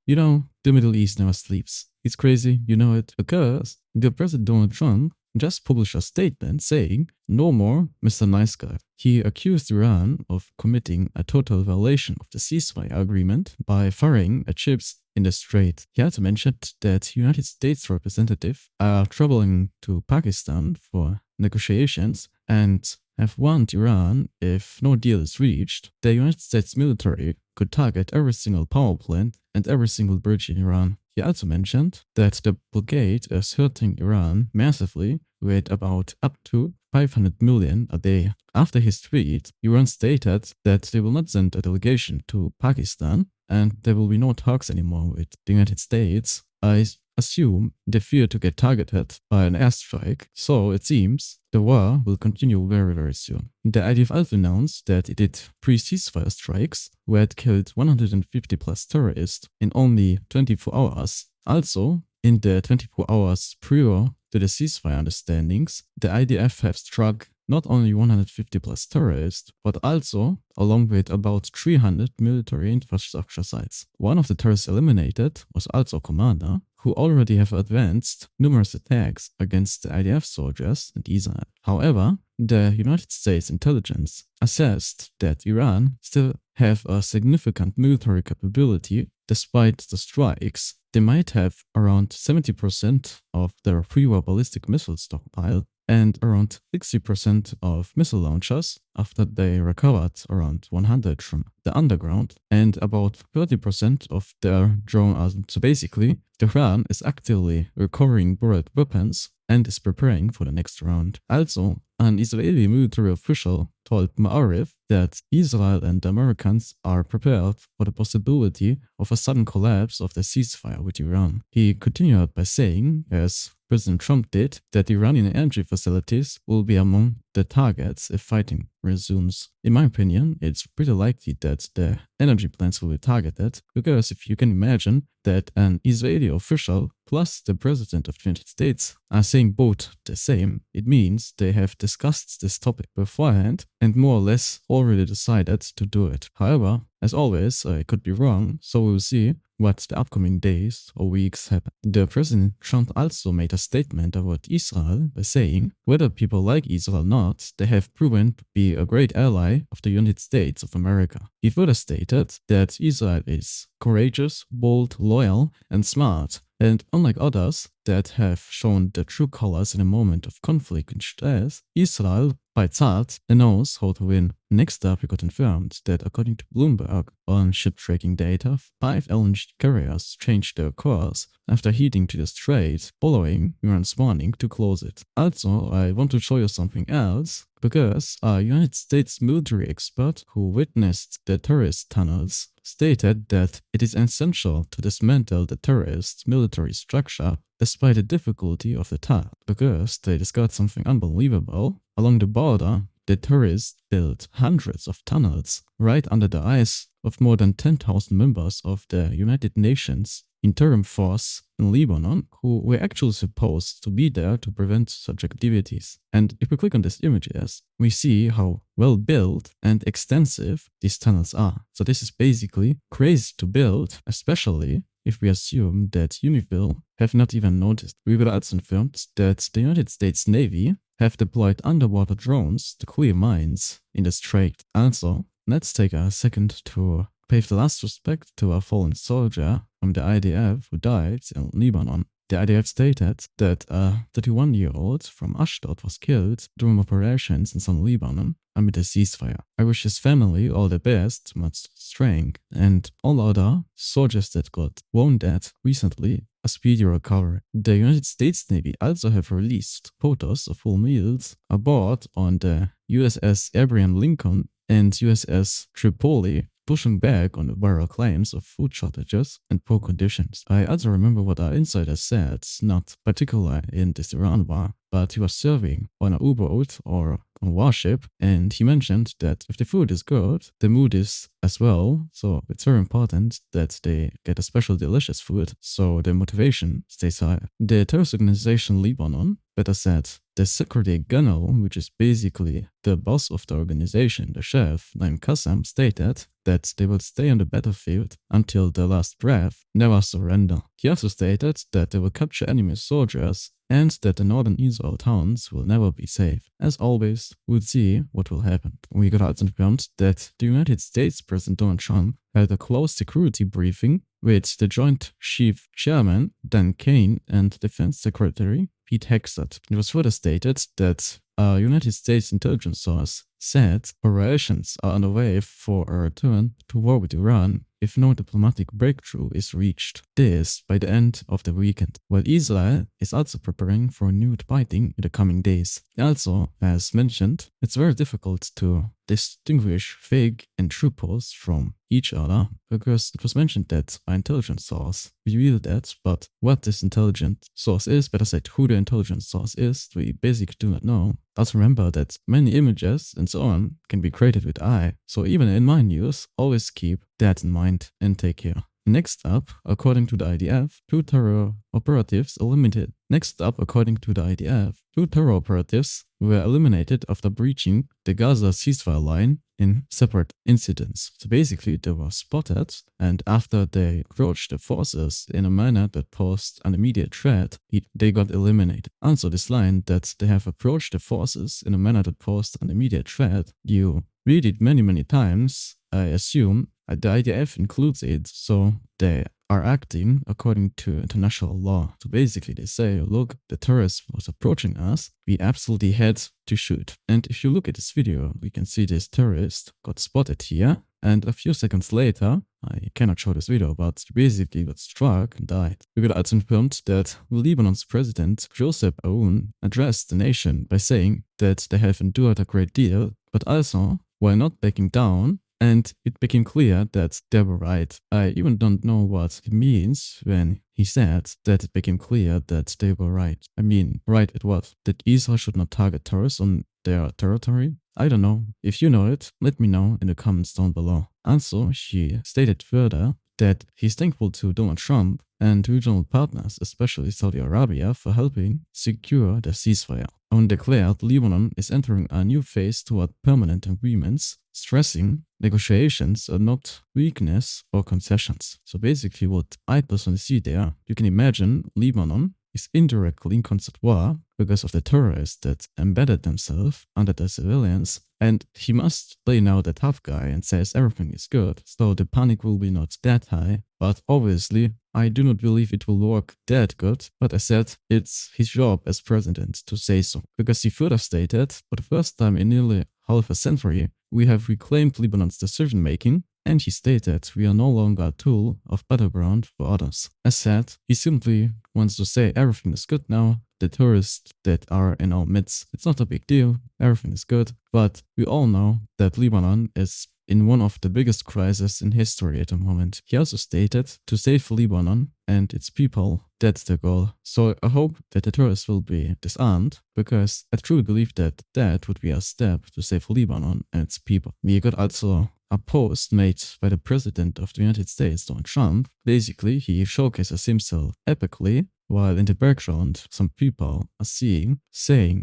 You know, the Middle East never sleeps. It's crazy, you know it, because the President Donald Trump just published a statement saying, "No more Mr. Nice Guy." He accused Iran of committing a total violation of the ceasefire agreement by firing at ships in the strait. He also mentioned that United States representatives are traveling to Pakistan for negotiations and have warned Iran if no deal is reached, the United States military could target every single power plant and every single bridge in Iran. He also mentioned that the blockade is hurting Iran massively with about up to 500 million a day. After his tweet, Iran stated that they will not send a delegation to Pakistan and there will be no talks anymore with the United States. I assume they fear to get targeted by an airstrike, so it seems the war will continue very, very soon. The IDF also announced that it did pre-ceasefire strikes where it killed 150 plus terrorists in only 24 hours. Also, in the 24 hours prior to the ceasefire understandings, the IDF have struck not only 150 plus terrorists, but also along with about 300 military infrastructure sites. One of the terrorists eliminated was also a commander, who already have advanced numerous attacks against the IDF soldiers and Israel. However, the United States intelligence assessed that Iran still have a significant military capability despite the strikes. They might have around 70% of their pre-war ballistic missile stockpile and around 60% of missile launchers after they recovered around 100 from the underground and about 30% of their drone arms. So basically, Tehran is actively recovering borrowed weapons and is preparing for the next round. Also, an Israeli military official told Ma'arif that Israel and the Americans are prepared for the possibility of a sudden collapse of the ceasefire with Iran. He continued by saying, as President Trump did, that Iranian energy facilities will be among the targets if fighting resumes. In my opinion, it's pretty likely that the energy plants will be targeted, because if you can imagine that an Israeli official plus the President of the United States are saying both the same, it means they have discussed this topic beforehand and more or less already decided to do it. However, as always, I could be wrong, so we'll see what the upcoming days or weeks happen. The President Trump also made a statement about Israel by saying, whether people like Israel or not, they have proven to be a great ally of the United States of America. He further stated that Israel is courageous, bold, loyal, and smart, and unlike others that have shown their true colors in a moment of conflict and stress, Israel bites hard and knows how to win. Next up, we got confirmed that according to Bloomberg, on ship tracking data, 5 LNG carriers changed their course after heading to the strait, following Iran's warning to close it. Also, I want to show you something else, because a United States military expert who witnessed the terrorist tunnels stated that it is essential to dismantle the terrorist military structure despite the difficulty of the task, because they discovered something unbelievable. Along the border, the terrorists built hundreds of tunnels right under the eyes of more than 10,000 members of the United Nations interim force in Lebanon, who were actually supposed to be there to prevent such activities. And if we click on these images, we see how well built and extensive these tunnels are. So this is basically crazy to build, especially if we assume that UNIFIL have not even noticed. We will also confirmed that the United States Navy have deployed underwater drones to clear mines in the strait. Also, let's take a second to pay the last respect to a fallen soldier from the IDF who died in Lebanon. The IDF stated that a 31-year-old from Ashdod was killed during operations in southern Lebanon amid a ceasefire. I wish his family all the best, much strength, and all other soldiers that got wounded recently a speedy recovery. The United States Navy also have released photos of full meals aboard on the USS Abraham Lincoln and USS Tripoli, pushing back on the viral claims of food shortages and poor conditions. I also remember what our insider said, not particular in this Iran war, but he was serving on a U-boat or a warship, and he mentioned that if the food is good, the mood is as well, so it's very important that they get a special delicious food, so their motivation stays high. The terrorist organization Lebanon, better said the secretary general, which is basically the boss of the organization, the chef, named Qassam, stated that they will stay on the battlefield until their last breath, never surrender. He also stated that they will capture enemy soldiers and that the northern Israel towns will never be safe. As always, we'll see what will happen. We got also confirmed that the United States President Donald Trump had a close security briefing with the Joint Chief Chairman Dan Kane and Defense Secretary Pete Hegseth. It was further stated that a United States intelligence source said operations are underway for a return to war with Iran if no diplomatic breakthrough is reached. This by the end of the weekend, while Israel is also preparing for renewed fighting in the coming days. Also, as mentioned, it's very difficult to distinguish fake and true posts from each other because it was mentioned that an intelligence source revealed that, but what this intelligence source is, better said who the intelligence source is, we basically do not know. Also remember that many images and so on can be created with AI, so even in my news, always keep that in mind and take care. Next up, according to the IDF, two terror operatives eliminated. Next up, according to the IDF, two terror operatives were eliminated after breaching the Gaza ceasefire line in separate incidents. So basically, they were spotted, and after they approached the forces in a manner that posed an immediate threat, they got eliminated. Also, this line that they have approached the forces in a manner that posed an immediate threat, you read it many times, I assume. The IDF includes it, so they are acting according to international law. So basically they say, look, the terrorist was approaching us, we absolutely had to shoot. And if you look at this video, we can see this terrorist got spotted here, and a few seconds later, I cannot show this video, but basically got struck and died. We got also confirmed that Lebanon's president, Joseph Aoun, addressed the nation by saying that they have endured a great deal, but also, while not backing down, and it became clear that they were right. I even don't know what it means when he said that it became clear that they were right. I mean, right at what? That Israel should not target terrorists on their territory? I don't know. If you know it, let me know in the comments down below. Also, he stated further that he's thankful to Donald Trump and regional partners, especially Saudi Arabia, for helping secure the ceasefire. Aoun declared Lebanon is entering a new phase toward permanent agreements, stressing negotiations are not weakness or concessions. So basically what I personally see there, you can imagine Lebanon is indirectly in constant war because of the terrorists that embedded themselves under the civilians, and he must play now the tough guy and says everything is good, so the panic will be not that high, but obviously I do not believe it will work that good, but I said it's his job as president to say so, because he further stated, for the first time in nearly half a century, we have reclaimed Lebanon's decision-making, and he stated we are no longer a tool of battleground for others. As said, he simply wants to say everything is good now, the terrorists that are in our midst, it's not a big deal, everything is good, but we all know that Lebanon is in one of the biggest crises in history at the moment. He also stated to save Lebanon and its people, that's the goal. So I hope that the terrorists will be disarmed, because I truly believe that that would be a step to save Lebanon and its people. We got also a post made by the president of the United States, Donald Trump. Basically, he showcases himself epically, while in the background, some people are saying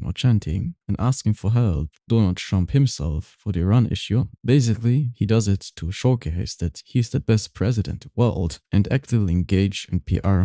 or chanting and asking for help Donald Trump himself for the Iran issue. Basically, he does it to showcase that he's the best president in the world and actively engage in PR.